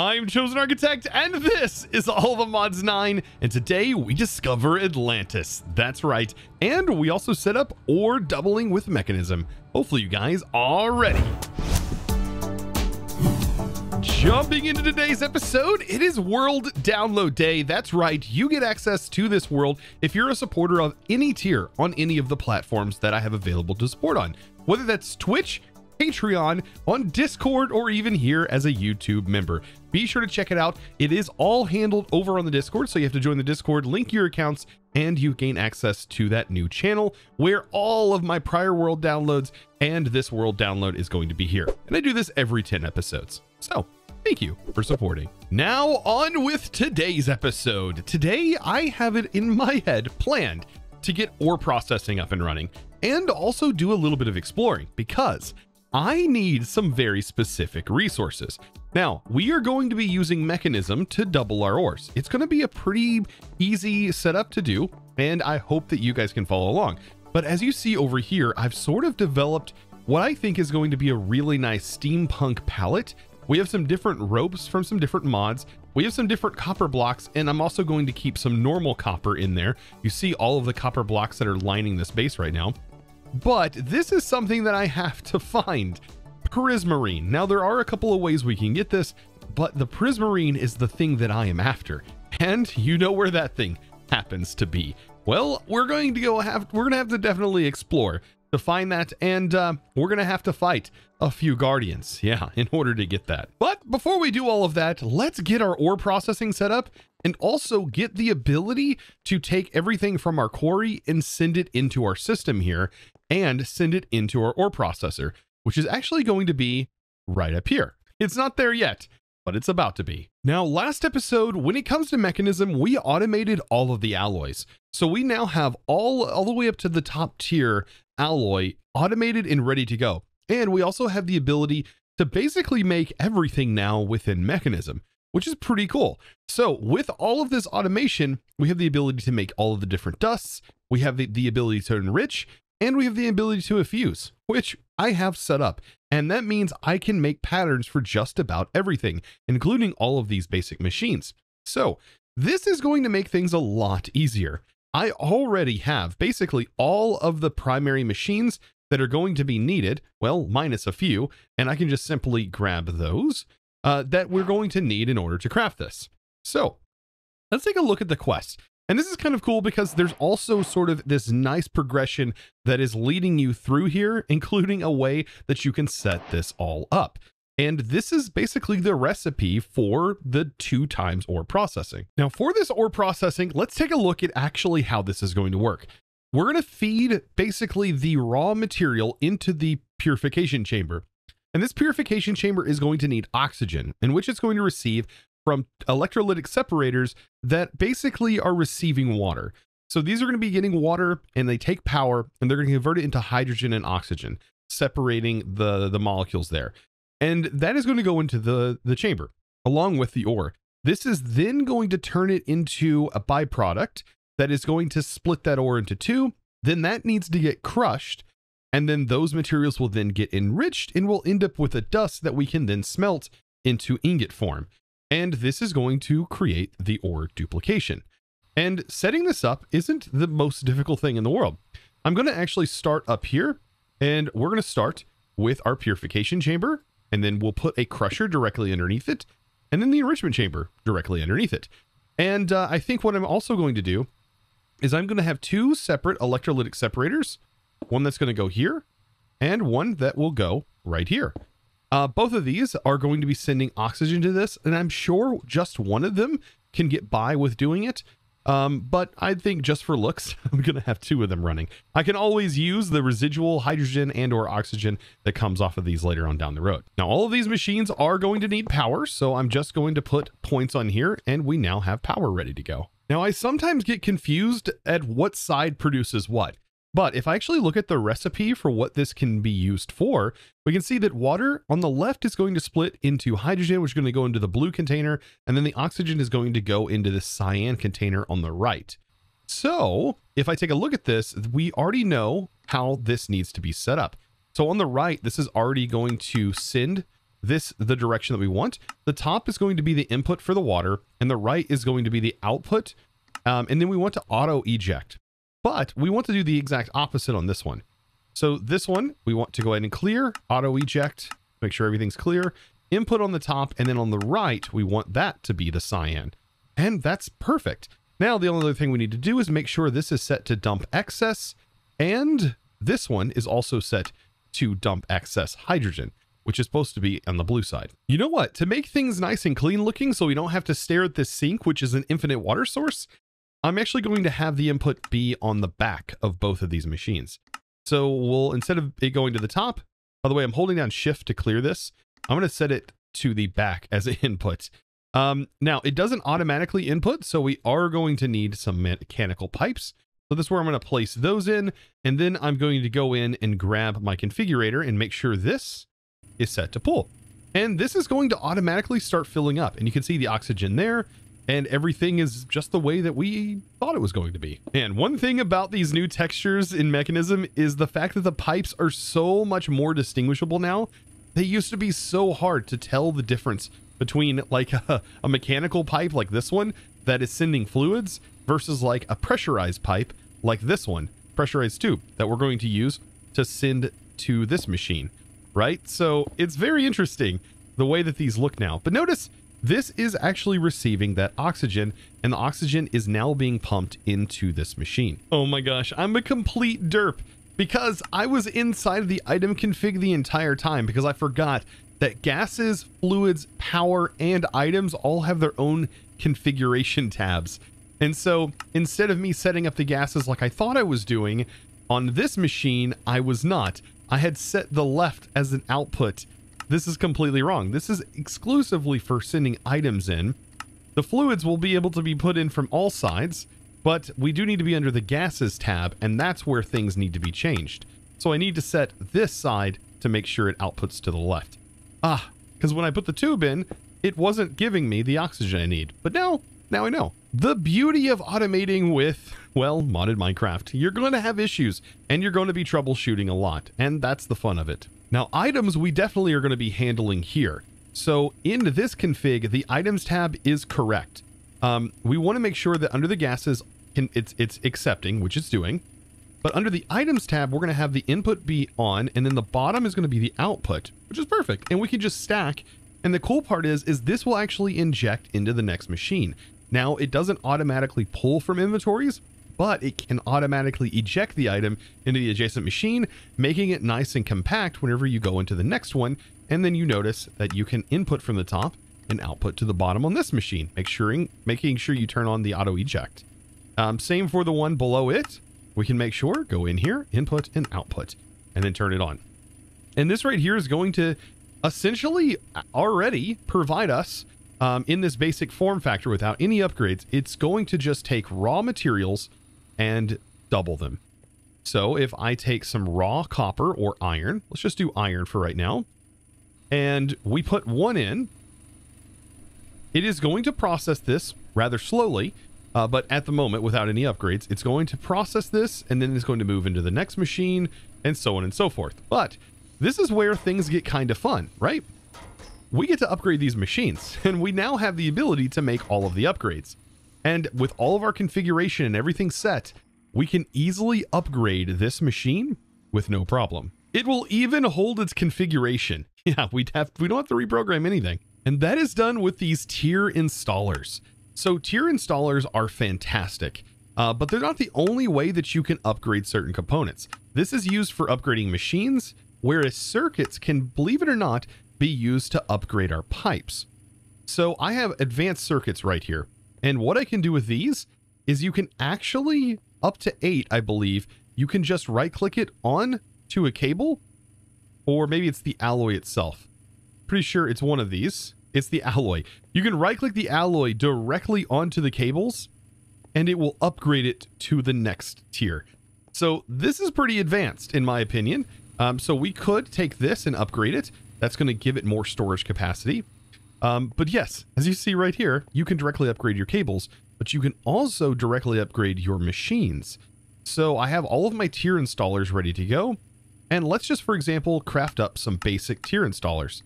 I'm Chosen Architect, and this is All the Mods 9, and today we discover Atlantis. That's right, and we also set up ore doubling with Mekanism. Hopefully you guys are ready. Jumping into today's episode, it is World Download Day. That's right, you get access to this world if you're a supporter of any tier on any of the platforms that I have available to support on, whether that's Twitch, Patreon, on Discord, or even here as a YouTube member. Be sure to check it out. It is all handled over on the Discord, so you have to join the Discord, link your accounts, and you gain access to that new channel where all of my prior world downloads and this world download is going to be here. And I do this every 10 episodes. So thank you for supporting. Now on with today's episode. Today I have it in my head planned to get ore processing up and running and also do a little bit of exploring because I need some very specific resources. Now, we are going to be using Mekanism to double our ores. It's going to be a pretty easy setup to do, and I hope that you guys can follow along. But as you see over here, I've sort of developed what I think is going to be a really nice steampunk palette. We have some different ropes from some different mods. We have some different copper blocks, and I'm also going to keep some normal copper in there. You see all of the copper blocks that are lining this base right now. But this is something that I have to find. Prismarine. Now there are a couple of ways we can get this, but the Prismarine is the thing that I am after. And you know where that thing happens to be. Well, we're going to have to definitely explore to find that, and we're going to have to fight a few guardians, yeah, in order to get that. But before we do all of that, let's get our ore processing set up and also get the ability to take everything from our quarry and send it into our system here and send it into our ore processor, which is actually going to be right up here. It's not there yet, but it's about to be. Now, last episode, when it comes to Mekanism, we automated all of the alloys. So we now have all the way up to the top tier alloy automated and ready to go. And we also have the ability to basically make everything now within Mekanism, which is pretty cool. So with all of this automation, we have the ability to make all of the different dusts. We have the ability to enrich, and we have the ability to effuse, which I have set up. And that means I can make patterns for just about everything, including all of these basic machines. So this is going to make things a lot easier. I already have basically all of the primary machines that are going to be needed, well, minus a few, and I can just simply grab those that we're going to need in order to craft this. So let's take a look at the quest. And this is kind of cool because there's also sort of this nice progression that is leading you through here, including a way that you can set this all up. And this is basically the recipe for the 2x ore processing. Now for this ore processing, let's take a look at actually how this is going to work. We're going to feed basically the raw material into the purification chamber. And this purification chamber is going to need oxygen, in which it's going to receive from electrolytic separators that basically are receiving water. So these are going to be getting water, and they take power, and they're going to convert it into hydrogen and oxygen, separating the molecules there. And that is going to go into the chamber along with the ore. This is then going to turn it into a byproduct that is going to split that ore into two. Then that needs to get crushed, and then those materials will then get enriched and will end up with a dust that we can then smelt into ingot form. And this is going to create the ore duplication. And setting this up isn't the most difficult thing in the world. I'm going to actually start up here, and we're going to start with our purification chamber, and then we'll put a crusher directly underneath it, and then the enrichment chamber directly underneath it. And I think what I'm also going to do is I'm going to have two separate electrolytic separators, one that's going to go here, and one that will go right here. Both of these are going to be sending oxygen to this, and I'm sure just one of them can get by with doing it. But I think just for looks, I'm going to have two of them running. I can always use the residual hydrogen and or oxygen that comes off of these later on down the road. Now, all of these machines are going to need power, so I'm just going to put points on here, and we now have power ready to go. Now, I sometimes get confused at what side produces what. But if I actually look at the recipe for what this can be used for, we can see that water on the left is going to split into hydrogen, which is going to go into the blue container, and then the oxygen is going to go into the cyan container on the right. So if I take a look at this, we already know how this needs to be set up. So on the right, this is already going to send this the direction that we want. The top is going to be the input for the water, and the right is going to be the output. And then we want to auto eject, but we want to do the exact opposite on this one. So this one, we want to go ahead and clear, auto eject, make sure everything's clear, input on the top, and then on the right, we want that to be the cyan. And that's perfect. Now, the only other thing we need to do is make sure this is set to dump excess, and this one is also set to dump excess hydrogen, which is supposed to be on the blue side. You know what? To make things nice and clean looking so we don't have to stare at this sink, which is an infinite water source, I'm actually going to have the input be on the back of both of these machines. So we'll, instead of it going to the top, by the way, I'm holding down shift to clear this. I'm going to set it to the back as an input. Now it doesn't automatically input, so we are going to need some mechanical pipes. So this is where I'm going to place those in, and then I'm going to go in and grab my configurator and make sure this is set to pull. And this is going to automatically start filling up, and you can see the oxygen there, and everything is just the way that we thought it was going to be. And one thing about these new textures in Mekanism is the fact that the pipes are so much more distinguishable now. They used to be so hard to tell the difference between like a mechanical pipe like this one that is sending fluids versus like a pressurized pipe like this one, pressurized tube that we're going to use to send to this machine, right? So it's very interesting the way that these look now. But notice this is actually receiving that oxygen, and the oxygen is now being pumped into this machine. Oh my gosh, I'm a complete derp because I was inside of the item config the entire time because I forgot that gases, fluids, power, and items all have their own configuration tabs. And so instead of me setting up the gases like I thought I was doing on this machine, I was not. I had set the left as an output. This is completely wrong. This is exclusively for sending items in. The fluids will be able to be put in from all sides, but we do need to be under the gases tab, and that's where things need to be changed. So I need to set this side to make sure it outputs to the left. Because when I put the tube in, it wasn't giving me the oxygen I need. But now I know. The beauty of automating with, well, modded Minecraft. You're going to have issues, and you're going to be troubleshooting a lot, and that's the fun of it. Now, items we definitely are going to be handling here. So in this config, the items tab is correct. We want to make sure that under the gases, it's accepting, which it's doing. But under the items tab, we're going to have the input be on, and then the bottom is going to be the output, which is perfect. And we can just stack. And the cool part is this will actually inject into the next machine. Now, it doesn't automatically pull from inventories, but it can automatically eject the item into the adjacent machine, making it nice and compact whenever you go into the next one. And then you notice that you can input from the top and output to the bottom on this machine, making sure you turn on the auto eject. Same for the one below it. We can make sure, go in here, input and output, and then turn it on. And this right here is going to essentially already provide us in this basic form factor without any upgrades. It's going to just take raw materials and double them. So if I take some raw copper or iron, let's just do iron for right now, and we put one in, it is going to process this rather slowly, but at the moment, without any upgrades, it's going to process this, and then it's going to move into the next machine, and so on and so forth. But this is where things get kind of fun, right? We get to upgrade these machines, and we now have the ability to make all of the upgrades. And with all of our configuration and everything set, we can easily upgrade this machine with no problem. It will even hold its configuration. Yeah, we don't have to reprogram anything. And that is done with these tier installers. So tier installers are fantastic, but they're not the only way that you can upgrade certain components. This is used for upgrading machines, whereas circuits can, believe it or not, be used to upgrade our pipes. So I have advanced circuits right here. And what I can do with these is you can actually, up to 8, I believe, you can just right click it on to a cable, or maybe it's the alloy itself. Pretty sure it's one of these. It's the alloy. You can right click the alloy directly onto the cables and it will upgrade it to the next tier. So this is pretty advanced in my opinion. So we could take this and upgrade it. That's going to give it more storage capacity. But yes, as you see right here, you can directly upgrade your cables, but you can also directly upgrade your machines. So I have all of my tier installers ready to go. And let's just, for example, craft up some basic tier installers.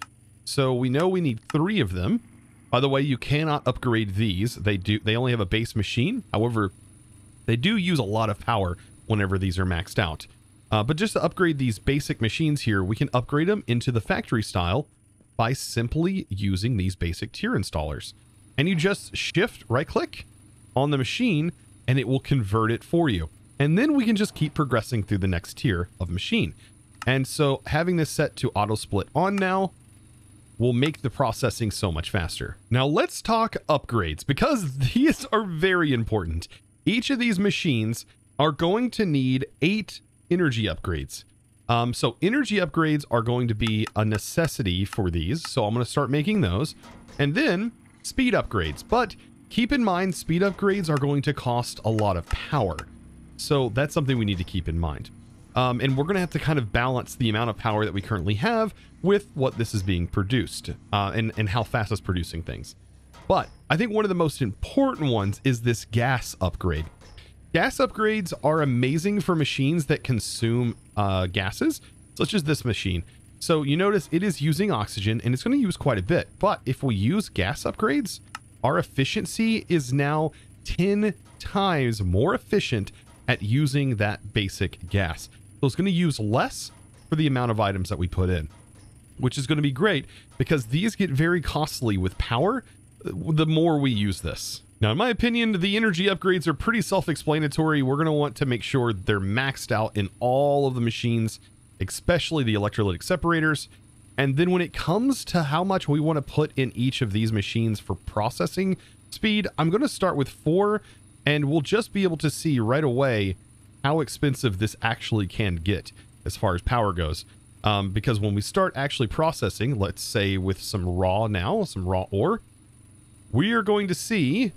So we know we need 3 of them. By the way, you cannot upgrade these. They only have a base machine. However, they do use a lot of power whenever these are maxed out. But just to upgrade these basic machines here, we can upgrade them into the factory style by simply using these basic tier installers. And you just shift right click on the machine and it will convert it for you. And then we can just keep progressing through the next tier of machine. And so having this set to auto split on now will make the processing so much faster. Now let's talk upgrades, because these are very important. Each of these machines are going to need 8 energy upgrades. So energy upgrades are going to be a necessity for these. So I'm going to start making those, and then speed upgrades. But keep in mind, speed upgrades are going to cost a lot of power. So that's something we need to keep in mind. And we're going to have to kind of balance the amount of power that we currently have with what this is being produced, and how fast it's producing things. But I think one of the most important ones is this gas upgrade. Gas upgrades are amazing for machines that consume gases, such as this machine. So you notice it is using oxygen and it's going to use quite a bit. But if we use gas upgrades, our efficiency is now 10 times more efficient at using that basic gas. So it's going to use less for the amount of items that we put in, which is going to be great because these get very costly with power the more we use this. Now, in my opinion, the energy upgrades are pretty self-explanatory. We're going to want to make sure they're maxed out in all of the machines, especially the electrolytic separators. And then when it comes to how much we want to put in each of these machines for processing speed, I'm going to start with 4, and we'll just be able to see right away how expensive this actually can get as far as power goes. Because when we start actually processing, let's say with some raw ore, we are going to see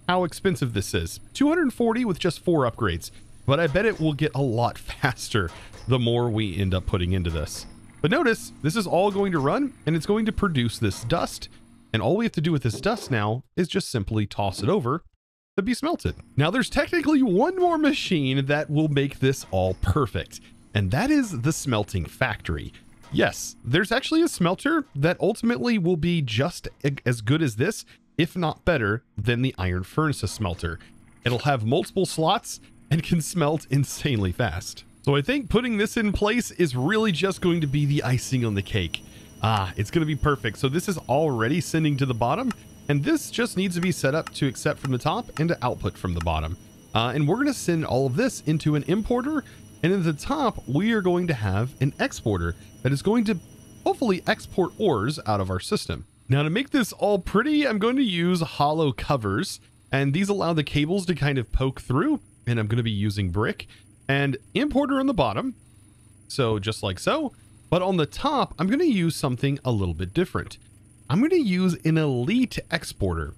how expensive this is. 240 with just 4 upgrades, but I bet it will get a lot faster the more we end up putting into this. But notice, this is all going to run, and it's going to produce this dust, and all we have to do with this dust now is just simply toss it over to be smelted. Now, there's technically one more machine that will make this all perfect, and that is the smelting factory. Yes, there's actually a smelter that ultimately will be just as good as this, if not better than the iron furnace smelter. It'll have multiple slots and can smelt insanely fast. So I think putting this in place is really just going to be the icing on the cake. It's going to be perfect. So this is already sending to the bottom, and this just needs to be set up to accept from the top and to output from the bottom. And we're going to send all of this into an importer, and at the top, we are going to have an exporter that is going to hopefully export ores out of our system. Now, to make this all pretty, I'm going to use hollow covers, and these allow the cables to kind of poke through, and I'm going to be using brick and importer on the bottom. So just like so, but on the top, I'm going to use something a little bit different. I'm going to use an elite exporter.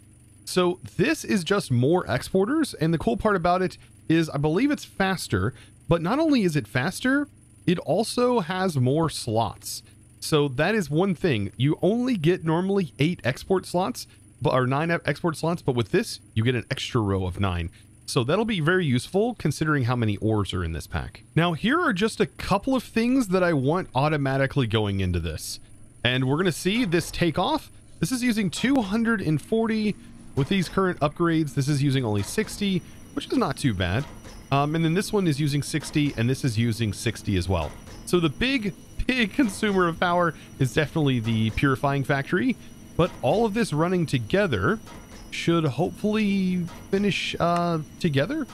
So this is just more exporters, and the cool part about it is I believe it's faster, but not only is it faster, it also has more slots. So that is one thing. You only get normally 8 export slots, or 9 export slots, but with this, you get an extra row of 9. So that'll be very useful considering how many ores are in this pack. Now, here are just a couple of things that I want automatically going into this. And we're going to see this take off. This is using 240 with these current upgrades. This is using only 60, which is not too bad. And then this one is using 60, and this is using 60 as well. So the big consumer of power is definitely the purifying factory, but all of this running together should hopefully finish together.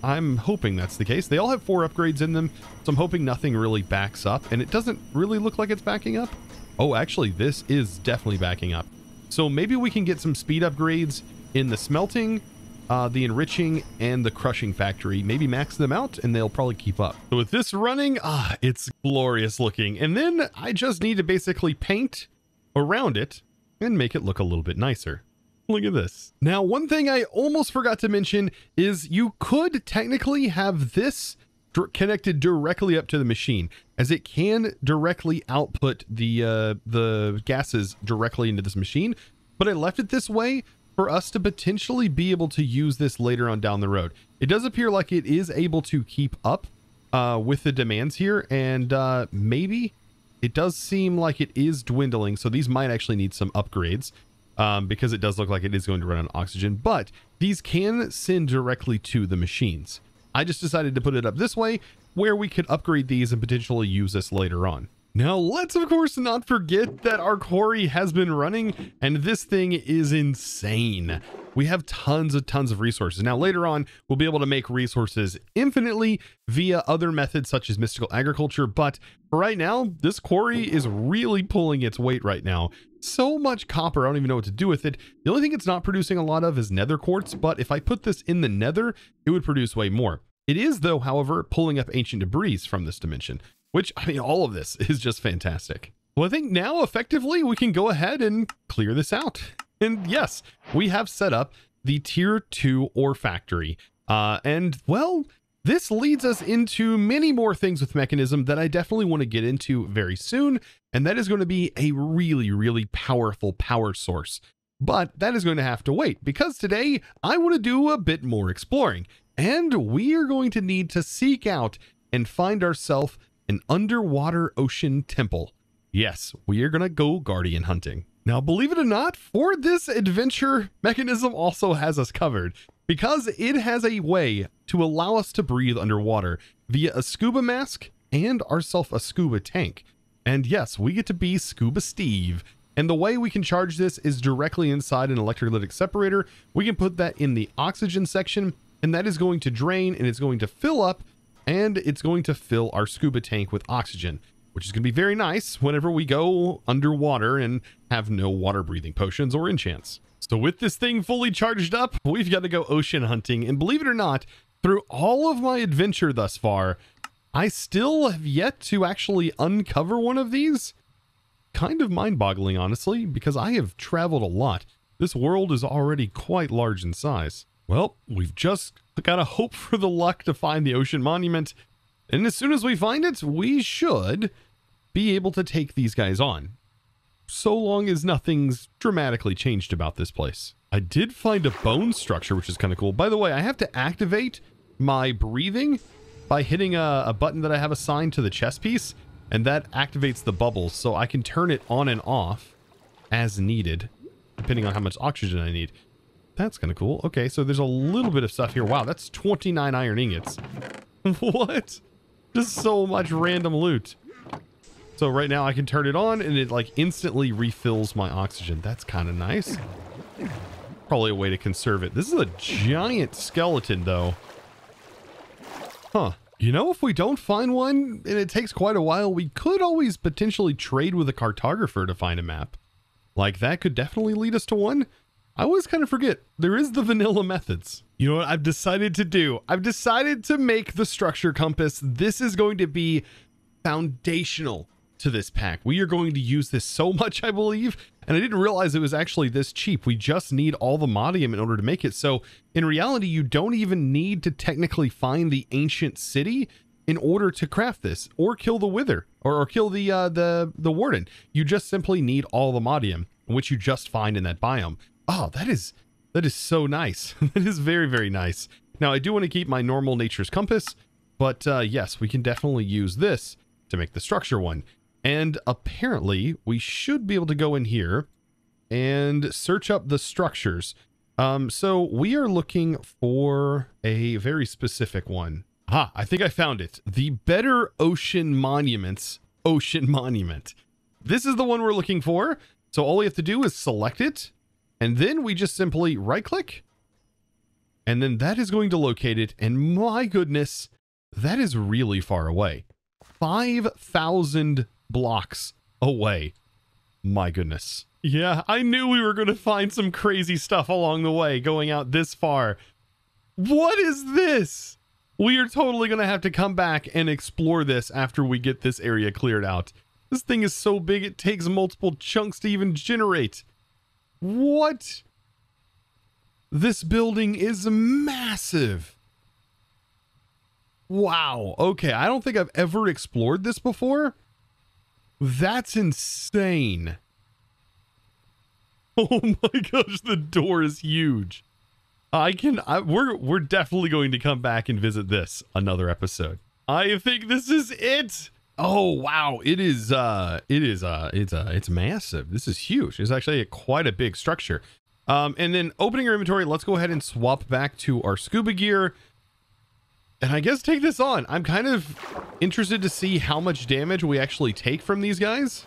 I'm hoping that's the case. They all have 4 upgrades in them, so I'm hoping nothing really backs up, and it doesn't really look like it's backing up. Oh, actually, this is definitely backing up. So maybe we can get some speed upgrades in the smelting, the enriching, and the crushing factory. Maybe max them out and they'll probably keep up. So with this running, it's glorious looking. And then I just need to basically paint around it and make it look a little bit nicer. Look at this. Now, one thing I almost forgot to mention is you could technically have this connected directly up to the machine, as it can directly output the gases directly into this machine. But I left it this way for us to potentially be able to use this later on down the road. It does appear like it is able to keep up with the demands here, and maybe it does seem like it is dwindling. So these might actually need some upgrades because it does look like it is going to run on oxygen, but these can send directly to the machines. I just decided to put it up this way where we could upgrade these and potentially use this later on. Now, let's of course not forget that our quarry has been running and this thing is insane. We have tons of resources. Now, later on, we'll be able to make resources infinitely via other methods such as mystical agriculture. But for right now, this quarry is really pulling its weight right now. So much copper, I don't even know what to do with it. The only thing it's not producing a lot of is nether quartz, but if I put this in the nether, it would produce way more. It is, though, however, pulling up ancient debris from this dimension, which, I mean, all of this is just fantastic. Well, I think now effectively we can go ahead and clear this out. And yes, we have set up the tier 2 ore factory. And well, this leads us into many more things with Mekanism that I definitely want to get into very soon. And that is going to be a really powerful power source. But that is going to have to wait because today I want to do a bit more exploring. And we are going to need to seek out and find ourselves an underwater ocean temple. Yes, we are going to go guardian hunting. Now, believe it or not, for this adventure, Mekanism also has us covered because it has a way to allow us to breathe underwater via a scuba mask and ourself a scuba tank. And yes, we get to be Scuba Steve. And the way we can charge this is directly inside an electrolytic separator. We can put that in the oxygen section, and that is going to drain and it's going to fill up, and it's going to fill our scuba tank with oxygen, which is going to be very nice whenever we go underwater and have no water breathing potions or enchants. So with this thing fully charged up, we've got to go ocean hunting. And believe it or not, through all of my adventure thus far, I still have yet to actually uncover one of these. Kind of mind-boggling, honestly, because I have traveled a lot. This world is already quite large in size. Well, we've just got to hope for the luck to find the ocean monument. And as soon as we find it, we should be able to take these guys on. So long as nothing's dramatically changed about this place. I did find a bone structure, which is kind of cool. By the way, I have to activate my breathing by hitting a button that I have assigned to the chest piece. And that activates the bubbles, so I can turn it on and off as needed, depending on how much oxygen I need. That's kind of cool. Okay, so there's a little bit of stuff here. Wow, that's 29 iron ingots. What? Just so much random loot. So right now I can turn it on and it like instantly refills my oxygen. That's kind of nice. Probably a way to conserve it. This is a giant skeleton though. Huh. You know, if we don't find one and it takes quite a while, we could always potentially trade with a cartographer to find a map. Like that could definitely lead us to one. I always kind of forget there is the vanilla methods. You know what I've decided to do? I've decided to make the structure compass. This is going to be foundational to this pack. We are going to use this so much, I believe. And I didn't realize it was actually this cheap. We just need all the modium in order to make it. So in reality, you don't even need to technically find the ancient city in order to craft this or kill the wither or kill the warden. You just simply need all the modium, which you just find in that biome. Oh, that is so nice. That is very nice. Now I do want to keep my normal nature's compass, but yes, we can definitely use this to make the structure one. And apparently we should be able to go in here and search up the structures. So we are looking for a very specific one. I think I found it. The Better Ocean Monuments Ocean Monument. This is the one we're looking for. So all we have to do is select it. And then we just simply right click. And then that is going to locate it. And my goodness, that is really far away. 5,000 blocks away. My goodness. Yeah, I knew we were going to find some crazy stuff along the way going out this far. What is this? We are totally going to have to come back and explore this after we get this area cleared out. This thing is so big it takes multiple chunks to even generate. What? This building is massive. Wow. Okay, I don't think I've ever explored this before. That's insane. Oh my gosh, the door is huge. We're definitely going to come back and visit this another episode. I think this is it. Oh, wow. It's massive. This is huge. It's actually quite a big structure. And then opening our inventory, let's go ahead and swap back to our scuba gear. And I guess take this on. I'm kind of interested to see how much damage we actually take from these guys.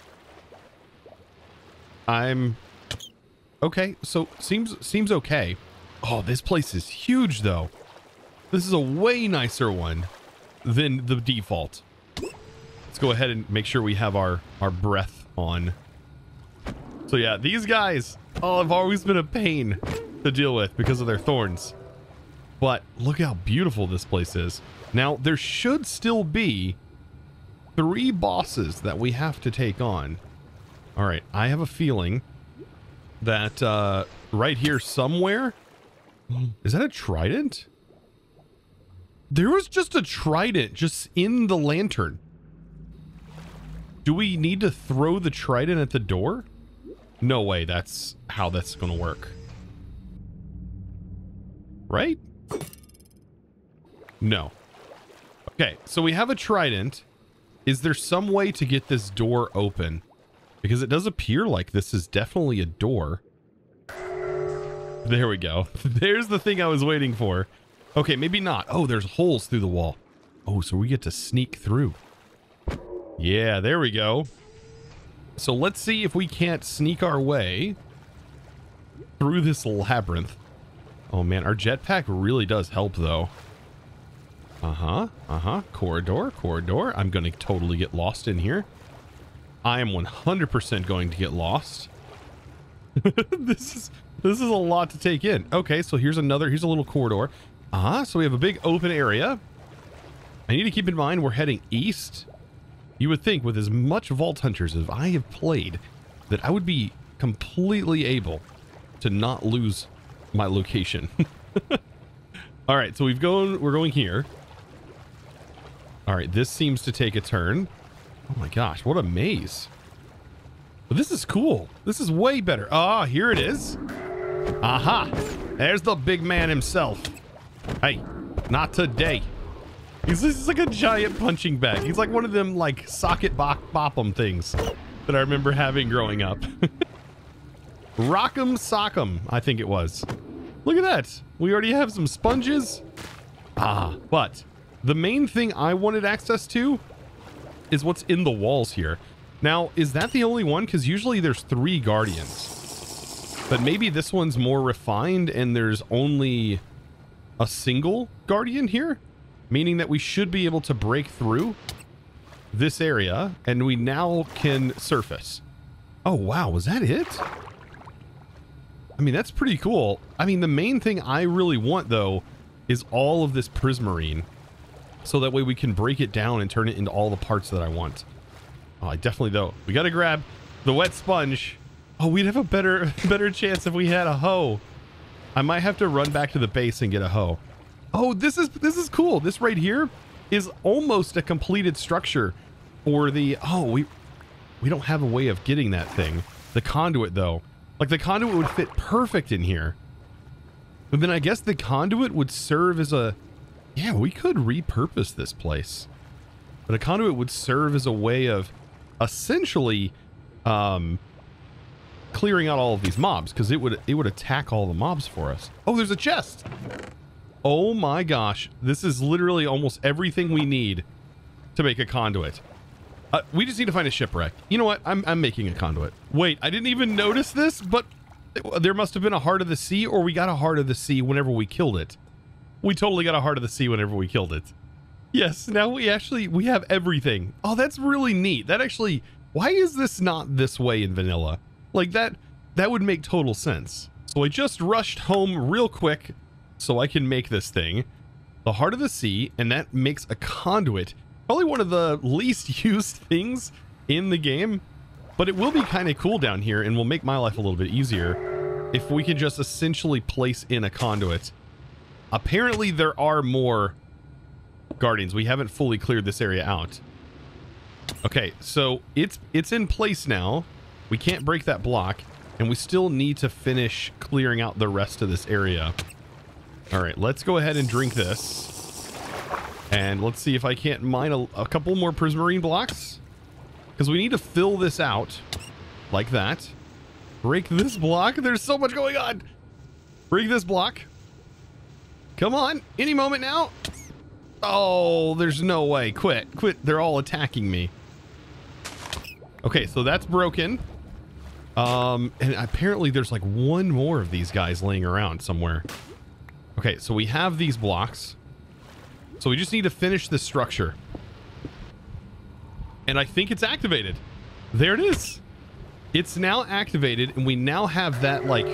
Okay, so seems okay. Oh, this place is huge though. This is a way nicer one than the default. Let's go ahead and make sure we have our breath on. So yeah, these guys, oh, have always been a pain to deal with because of their thorns. But look how beautiful this place is. Now, there should still be 3 bosses that we have to take on. All right, I have a feeling that right here somewhere... Is that a trident? There was just a trident just in the lantern. Do we need to throw the trident at the door? No way, that's how that's going to work. Right? No. Okay, so we have a trident. Is there some way to get this door open? Because it does appear like this is definitely a door. There we go. There's the thing I was waiting for. Okay, maybe not. Oh, there's holes through the wall. Oh, so we get to sneak through. Yeah, there we go. So let's see if we can't sneak our way through this labyrinth. Oh man, our jetpack really does help though. Corridor. I'm going to totally get lost in here. I am 100% going to get lost. This is a lot to take in. Okay, so here's a little corridor. So we have a big open area. I need to keep in mind we're heading east. You would think with as much Vault Hunters as I have played that I would be completely able to not lose my location. All right, so we're going here. All right, this seems to take a turn. Oh my gosh, what a maze. But this is cool. This is way better. Ah, here it is. Aha. There's the big man himself. Hey, not today. This is like a giant punching bag. He's like one of them like socket bop-em things that I remember having growing up. Rock'em Sock'em, I think it was. Look at that. We already have some sponges. But the main thing I wanted access to is what's in the walls here. Now, is that the only one? Because usually there's 3 guardians. But maybe this one's more refined and there's only a single guardian here? Meaning that we should be able to break through this area and we now can surface. Oh, wow. Was that it? I mean, that's pretty cool. I mean, the main thing I really want, though, is all of this prismarine. So that way we can break it down and turn it into all the parts that I want. Oh, I definitely, though. We got to grab the wet sponge. Oh, we'd have a better chance if we had a hoe. I might have to run back to the base and get a hoe. Oh, this is cool. This right here is almost a completed structure for the... Oh, we don't have a way of getting that thing. The conduit, though. Like, the conduit would fit perfect in here. But then I guess the conduit would serve as a... Yeah, we could repurpose this place. But a conduit would serve as a way of essentially clearing out all of these mobs, because it would attack all the mobs for us. Oh, there's a chest. Oh my gosh. This is literally almost everything we need to make a conduit. We just need to find a shipwreck. You know what? I'm making a conduit. Wait, I didn't even notice this, but there must have been a Heart of the Sea, or we got a Heart of the Sea whenever we killed it. We totally got a Heart of the Sea whenever we killed it. Yes, now we have everything. Oh, that's really neat. That actually, why is this not this way in vanilla? Like that would make total sense. So I just rushed home real quick so I can make this thing. The Heart of the Sea, and that makes a conduit. Probably one of the least used things in the game, but it will be kind of cool down here and will make my life a little bit easier if we can just essentially place in a conduit. Apparently there are more guardians. We haven't fully cleared this area out. Okay, so it's in place now. We can't break that block, and we still need to finish clearing out the rest of this area. All right, let's go ahead and drink this. And let's see if I can't mine a couple more prismarine blocks, because we need to fill this out like that. Break this block. There's so much going on. Break this block. Come on. Any moment now. Oh, there's no way. Quit. They're all attacking me. Okay, so that's broken. And apparently there's like one more of these guys laying around somewhere. Okay, so we have these blocks. So we just need to finish this structure. And I think it's activated. There it is. It's now activated, and we now have that, like,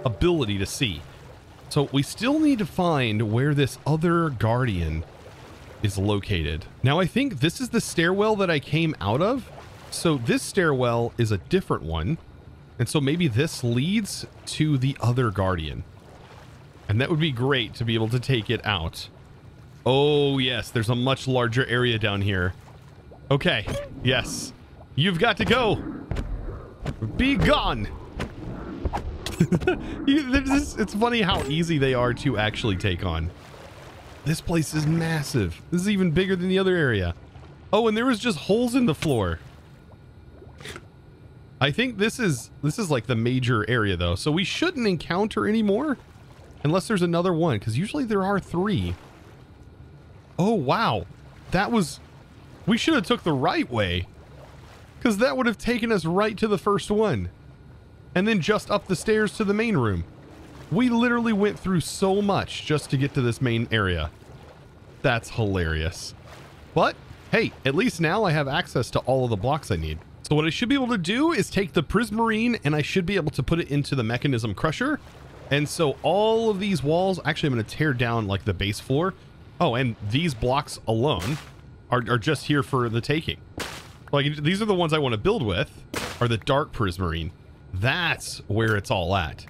ability to see. So we still need to find where this other guardian is located. Now, I think this is the stairwell that I came out of. So this stairwell is a different one. And so maybe this leads to the other guardian. And that would be great to be able to take it out. Oh, yes, there's a much larger area down here. Okay, yes. You've got to go. Be gone. It's funny how easy they are to actually take on. This place is massive. This is even bigger than the other area. Oh, and there was just holes in the floor. I think this is like the major area though, so we shouldn't encounter any more unless there's another one, because usually there are 3. Oh wow, we should have took the right way, because that would have taken us right to the first one and then just up the stairs to the main room. We literally went through so much just to get to this main area. That's hilarious. But hey, at least now I have access to all of the blocks I need. So what I should be able to do is take the prismarine, and I should be able to put it into the mechanism crusher. And so all of these walls, actually I'm going to tear down like the base floor. Oh, and these blocks alone are just here for the taking. Like, these are the ones I want to build with, are the dark prismarine. That's where it's all at.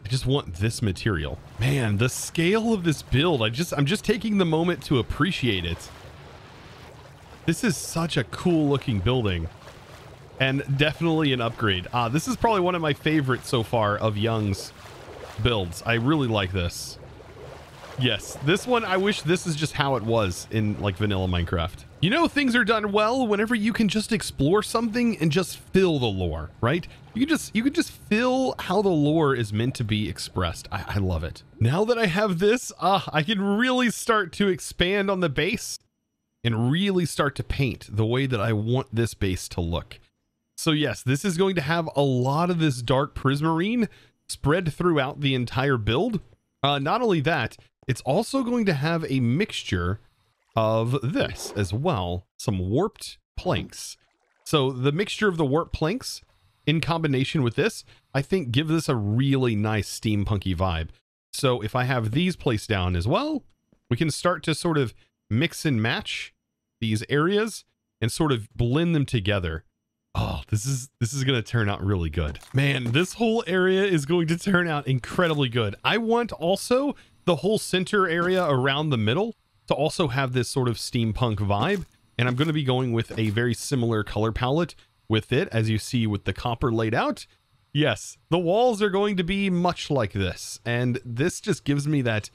I just want this material. Man, the scale of this build, I'm just taking the moment to appreciate it. This is such a cool looking building. And definitely an upgrade. This is probably one of my favorites so far of Young's builds. I really like this. Yes, this one, I wish this is just how it was in like vanilla Minecraft. You know, things are done well whenever you can just explore something and just fill the lore, right? You can just feel how the lore is meant to be expressed. I love it. Now that I have this, I can really start to expand on the base and really start to paint the way that I want this base to look. So yes, this is going to have a lot of this dark prismarine spread throughout the entire build. Not only that, it's also going to have a mixture of this as well, some warped planks. So the mixture of the warped planks in combination with this, I think gives this a really nice steampunky vibe. So if I have these placed down as well, we can start to sort of mix and match these areas and sort of blend them together. Oh, this is going to turn out really good. Man, this whole area is going to turn out incredibly good. I want also the whole center area around the middle to also have this sort of steampunk vibe. And I'm going to be going with a very similar color palette with it, as you see with the copper laid out. Yes, the walls are going to be much like this. And this just gives me that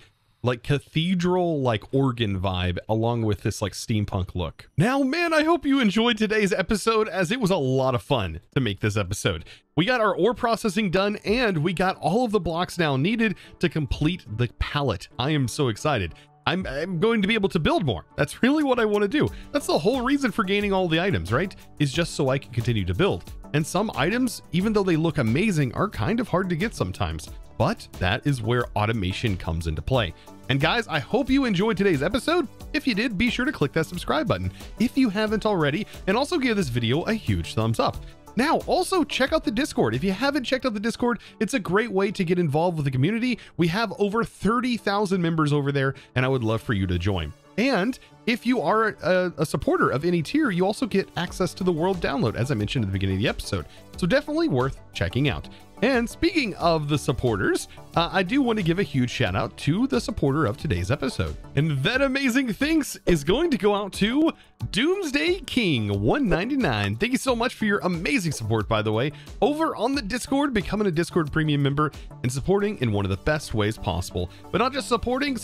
like cathedral, like organ vibe along with this like steampunk look. Now, man, I hope you enjoyed today's episode, as it was a lot of fun to make this episode. We got our ore processing done, and we got all of the blocks now needed to complete the palette. I am so excited. I'm going to be able to build more. That's really what I want to do. That's the whole reason for gaining all the items, right? Is just so I can continue to build. And some items, even though they look amazing, are kind of hard to get sometimes. But that is where automation comes into play. And guys, I hope you enjoyed today's episode. If you did, be sure to click that subscribe button if you haven't already, and also give this video a huge thumbs up. Now, also check out the Discord. If you haven't checked out the Discord, it's a great way to get involved with the community. We have over 30,000 members over there, and I would love for you to join. And if you are a supporter of any tier, you also get access to the world download, as I mentioned at the beginning of the episode. So definitely worth checking out. And speaking of the supporters, I do want to give a huge shout out to the supporter of today's episode. And that amazing thanks is going to go out to Doomsday King 199. Thank you so much for your amazing support, by the way, over on the Discord, becoming a Discord premium member and supporting in one of the best ways possible. But not just supporting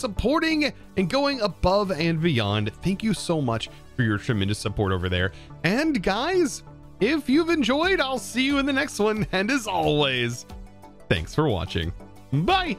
and going above and beyond Thank you so much for your tremendous support over there. And guys, if you've enjoyed, I'll see you in the next one. And as always, thanks for watching. Bye.